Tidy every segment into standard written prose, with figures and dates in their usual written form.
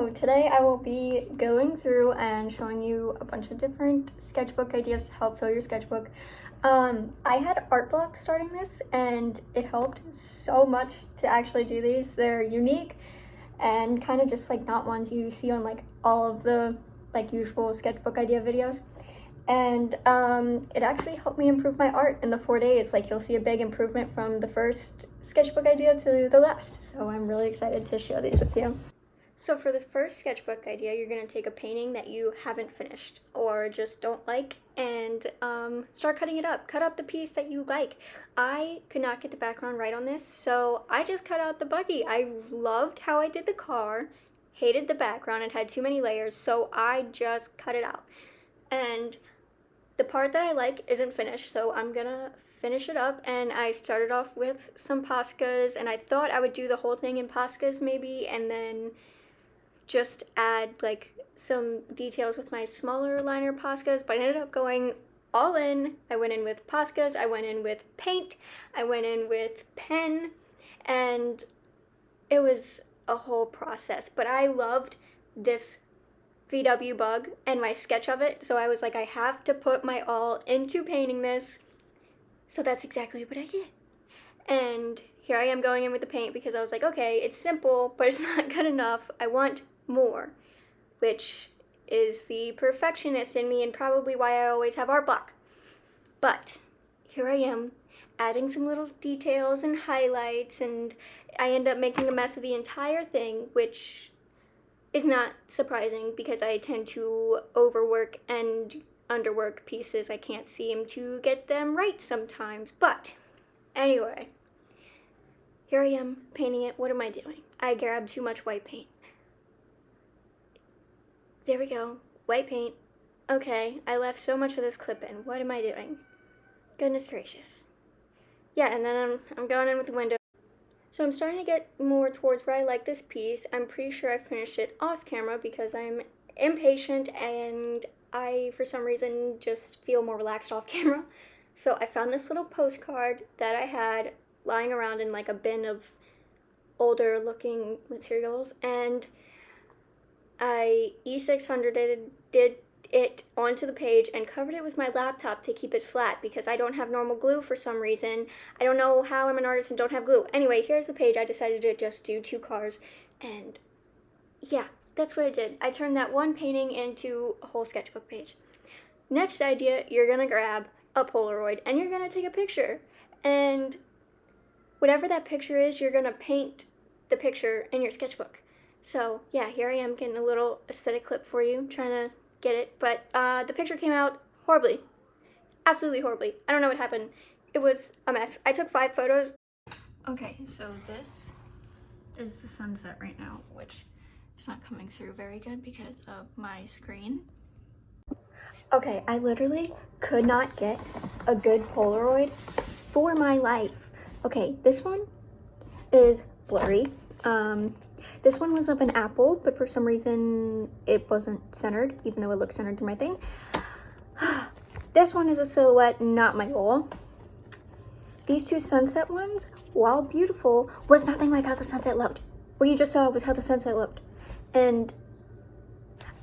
So today I will be going through and showing you a bunch of different sketchbook ideas to help fill your sketchbook. I had Artblock starting this and it helped so much to actually do these. They're unique and kind of just like not ones you see on like all of the like usual sketchbook idea videos. And it actually helped me improve my art in the 4 days. Like, you'll see a big improvement from the first sketchbook idea to the last. So I'm really excited to share these with you. So for the first sketchbook idea, you're going to take a painting that you haven't finished or just don't like and start cutting it up. Cut up the piece that you like. I could not get the background right on this, so I just cut out the buggy. I loved how I did the car, hated the background, it had too many layers, so I just cut it out. And the part that I like isn't finished, so I'm gonna finish it up. And I started off with some Poscas, and I thought I would do the whole thing in Poscas maybe, and then just add like some details with my smaller liner Poscas, but I ended up going all in. I went in with Poscas, I went in with paint, I went in with pen, and it was a whole process. But I loved this VW bug and my sketch of it, so I was like, I have to put my all into painting this. So that's exactly what I did. And here I am going in with the paint because I was like, okay, it's simple, but it's not good enough. I want more, which is the perfectionist in me and probably why I always have art block. But here I am adding some little details and highlights, and I end up making a mess of the entire thing, which is not surprising because I tend to overwork and underwork pieces. I can't seem to get them right sometimes. But anyway, here I am painting it. What am I doing? I grabbed too much white paint. There we go. White paint. Okay, I left so much of this clip in. What am I doing? Goodness gracious. Yeah, and then I'm going in with the window. So I'm starting to get more towards where I like this piece. I'm pretty sure I finished it off camera because I'm impatient and I, for some reason, just feel more relaxed off camera. So I found this little postcard that I had lying around in like a bin of older looking materials, and I E600'd it onto the page and covered it with my laptop to keep it flat because I don't have normal glue for some reason. I don't know how I'm an artist and don't have glue. Anyway, here's the page. I decided to just do 2 cars, and yeah, that's what I did. I turned that one painting into a whole sketchbook page. Next idea, you're gonna grab a Polaroid and you're gonna take a picture, and whatever that picture is, you're gonna paint the picture in your sketchbook. So yeah, here I am getting a little aesthetic clip for you, trying to get it, but the picture came out horribly. Absolutely horribly. I don't know what happened. It was a mess. I took 5 photos. Okay, so this is the sunset right now, which is not coming through very good because of my screen. Okay, I literally could not get a good Polaroid for my life. Okay, this one is blurry. This one was of an apple, but for some reason it wasn't centered, even though it looked centered to my thing. This one is a silhouette, not my goal. These 2 sunset ones, while beautiful, was nothing like how the sunset looked. What you just saw was how the sunset looked. And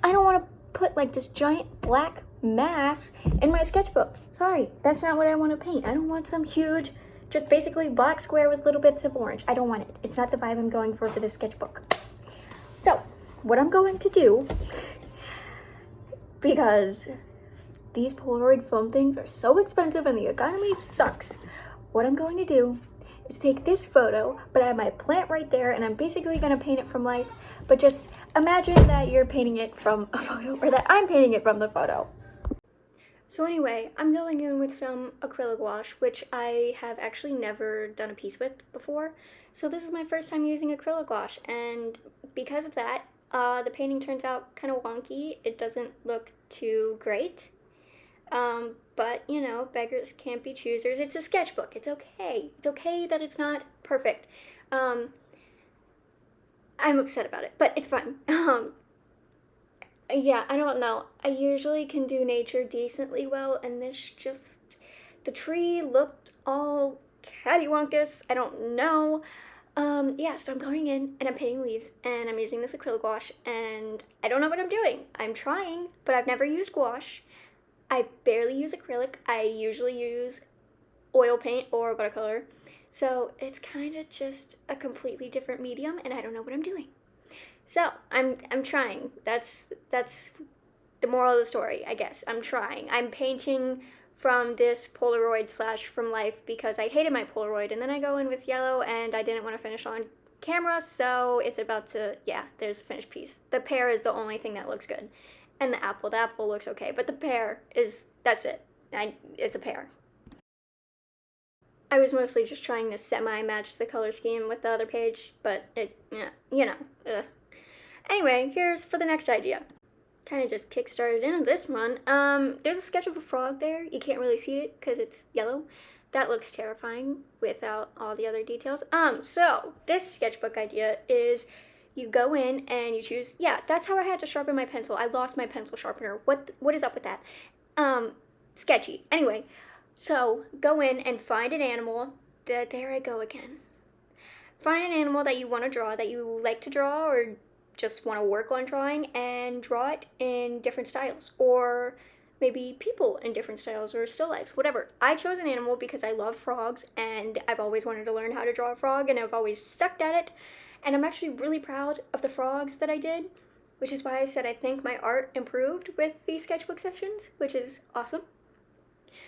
I don't want to put like this giant black mass in my sketchbook. Sorry, that's not what I want to paint. I don't want some huge, just basically black square with little bits of orange. I don't want it. It's not the vibe I'm going for this sketchbook. So, what I'm going to do, because these Polaroid film things are so expensive and the economy sucks, what I'm going to do is take this photo, but I have my plant right there, and I'm basically going to paint it from life, but just imagine that you're painting it from a photo, or that I'm painting it from the photo. So anyway, I'm going in with some acrylic wash, which I have actually never done a piece with before. So this is my first time using acrylic wash, and because of that, the painting turns out kind of wonky. It doesn't look too great. But, you know, beggars can't be choosers. It's a sketchbook. It's okay. It's okay that it's not perfect. I'm upset about it, but it's fine. Yeah, I don't know. I usually can do nature decently well, and this just, the tree looked all cattywampus. I don't know. Yeah, so I'm going in and I'm painting leaves and I'm using this acrylic gouache and I don't know what I'm doing. I'm trying, but I've never used gouache. I barely use acrylic. I usually use oil paint or watercolor. So it's kind of just a completely different medium and I don't know what I'm doing. So I'm trying. That's the moral of the story, I guess. I'm trying. I'm painting from this Polaroid / from life because I hated my Polaroid, and then I go in with yellow and I didn't want to finish on camera, so it's about to, yeah, there's the finished piece. The pear is the only thing that looks good, and the apple looks okay, but the pear is, that's it. It's a pear. I was mostly just trying to semi-match the color scheme with the other page, but it, yeah, you know, ugh. Anyway, here's for the next idea. Kind of just kickstarted into this one. There's a sketch of a frog there. You can't really see it because it's yellow. That looks terrifying without all the other details. So this sketchbook idea is you go in and you choose, yeah, that's how I had to sharpen my pencil. I lost my pencil sharpener. What is up with that? Sketchy. Anyway, so go in and find an animal. There I go again. Find an animal that you want to draw, that you like to draw or just want to work on drawing, and draw it in different styles, or maybe people in different styles, or still lifes, whatever. I chose an animal because I love frogs and I've always wanted to learn how to draw a frog and I've always sucked at it, and I'm actually really proud of the frogs that I did, which is why I said I think my art improved with these sketchbook sessions, which is awesome.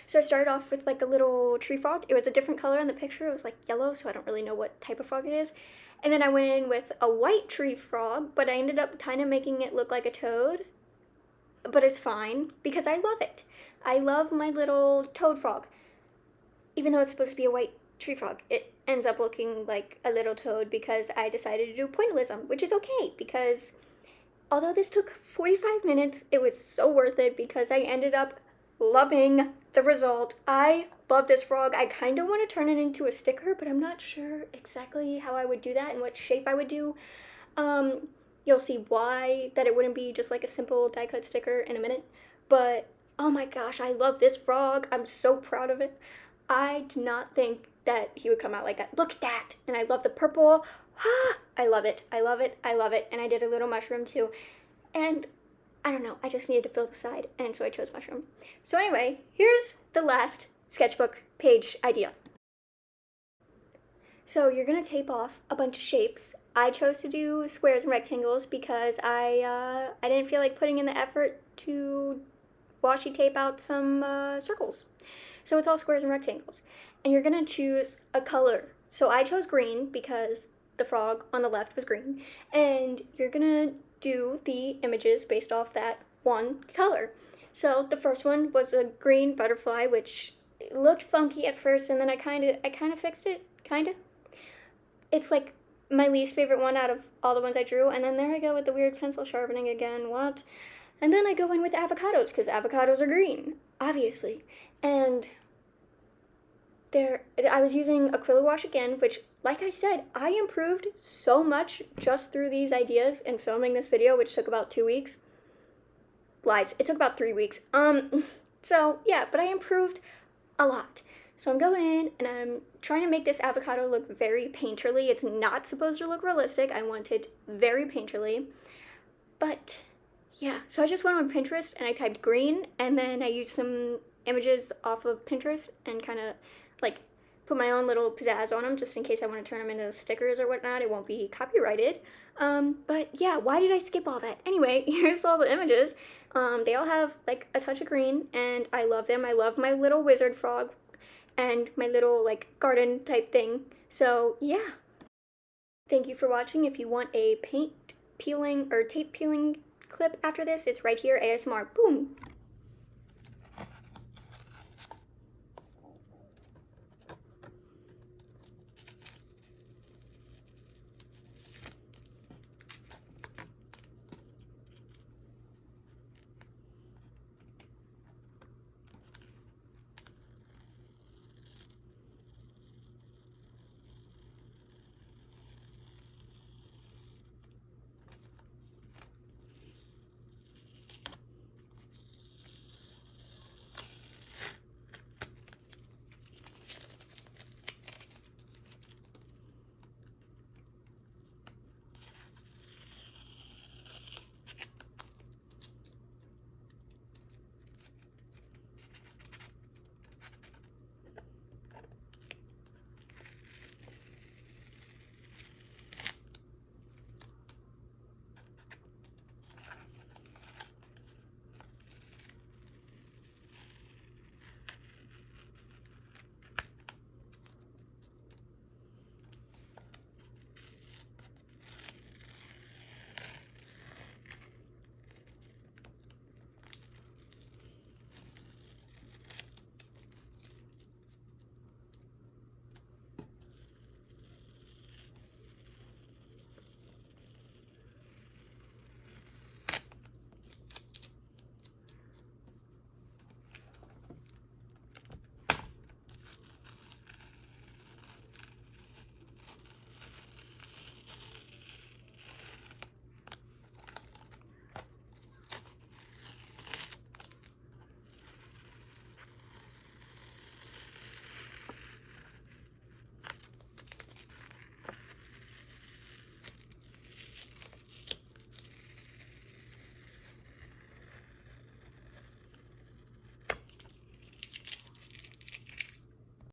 So I started off with like a little tree frog. It was a different color in the picture. It was like yellow, so I don't really know what type of frog it is. And then I went in with a white tree frog, but I ended up kind of making it look like a toad. But it's fine because I love it. I love my little toad frog. Even though it's supposed to be a white tree frog, it ends up looking like a little toad because I decided to do pointillism, which is okay because although this took 45 minutes, it was so worth it because I ended up loving the result. I love this frog. I kind of want to turn it into a sticker, but I'm not sure exactly how I would do that and what shape I would do. You'll see why that it wouldn't be just like a simple die cut sticker in a minute. But oh my gosh, I love this frog. I'm so proud of it. I did not think that he would come out like that. Look at that. And I love the purple. Ah, I love it. I love it. I love it. And I did a little mushroom too. And I don't know, I just needed to fill the side, and so I chose mushroom. So anyway, here's the last sketchbook page idea. So you're gonna tape off a bunch of shapes. I chose to do squares and rectangles because I didn't feel like putting in the effort to washi tape out some circles. So it's all squares and rectangles. And you're gonna choose a color. So I chose green because the frog on the left was green, and you're gonna do the images based off that one color. So the first one was a green butterfly, which looked funky at first, and then I kind of fixed it, kind of. It's like my least favorite one out of all the ones I drew, and then there I go with the weird pencil sharpening again, what? And then I go in with avocados, because avocados are green, obviously. And I was using acrylic gouache again, which, like I said, I improved so much just through these ideas and filming this video, which took about 2 weeks. Lies, it took about 3 weeks. So yeah, but I improved a lot. So I'm going in and I'm trying to make this avocado look very painterly. It's not supposed to look realistic. I want it very painterly. But yeah, so I just went on Pinterest and I typed green, and then I used some images off of Pinterest and kind of like put my own little pizzazz on them just in case I want to turn them into stickers or whatnot. It won't be copyrighted. But yeah, why did I skip all that? Anyway, here's all the images. They all have like a touch of green and I love them. I love my little wizard frog and my little like garden type thing. So yeah. Thank you for watching. If you want a paint peeling or tape peeling clip after this, it's right here, ASMR. Boom!